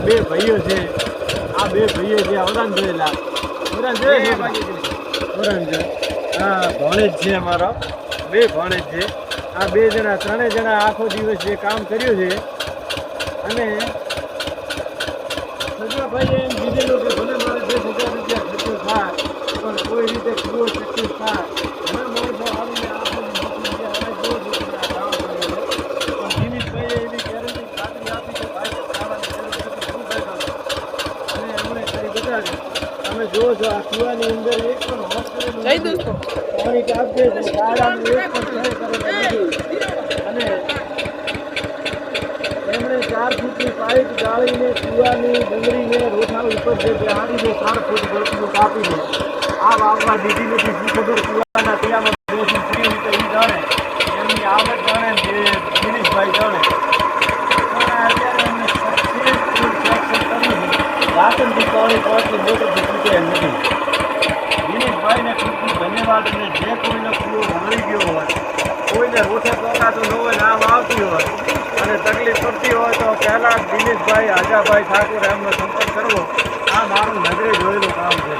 બે ભાઈઓ છે. આ બે ભાઈઓ છે ઓરાન જોયેલા ઓરાન જોયે ઓરાન જો હા ભણેજ છે અમારો બે ભણેજ છે. આ બે જણા ત્રણેય જણા આખો દિવસ જે કામ કર્યું છે અને સગવાભાઈએ એમ કીધેલું કે ભલે મારે 10,000 રૂપિયા ખર્ચો થાય પણ કોઈ રીતે કુવો સક્સેસ થાય. ઘણા માણસો આવીને આખો દિનેશભાઈએ એવી ગેરંટી ખાતરી આપી કે ભાઈ ખાવાની જરૂર નથી, શું ફાયદો? અને એમણે કરી બતાવ્યું. તમે જુઓ છો આ કુવાની અંદર એક પણ હોસ્પિટલ પાણી કાપશે તો શાળાનું એક પણ સહી કરેલું નથી. અને એમણે 4 ફૂટની પાઇપ ગાળીને કુવાની ડુંગળીને રોઠા ઉપર જે બેહાડીને 4 ફૂટ ગળતું કાપીને આ વાવવા દીધી નથી. શું ખબર કુવાના પેલામાં બેસી ફ્રી રીતે એ જાણે એમની આવક જાણે જે દિનેશભાઈ જાણે. અત્યારે એમને સક્સેસફુલ સેક્શન કર્યું છે. રાતનથી પાણી પહોંચી મોટરથી તૂટે એમ નથી. દિનેશભાઈને ખૂબ ખૂબ ધન્યવાદ. અને જે કોઈનો કુવો મળી ગયો હોય, કોઈને રોઠે પહોંચાતું ન હોય ને આમ આવતી હોય અને તકલીફ પડતી હોય તો પહેલાં દિનેશભાઈ આજાભાઈ ઠાકોર એમનો સંપર્ક કરવો. આ મારું નજરે જોયેલું કામ છે.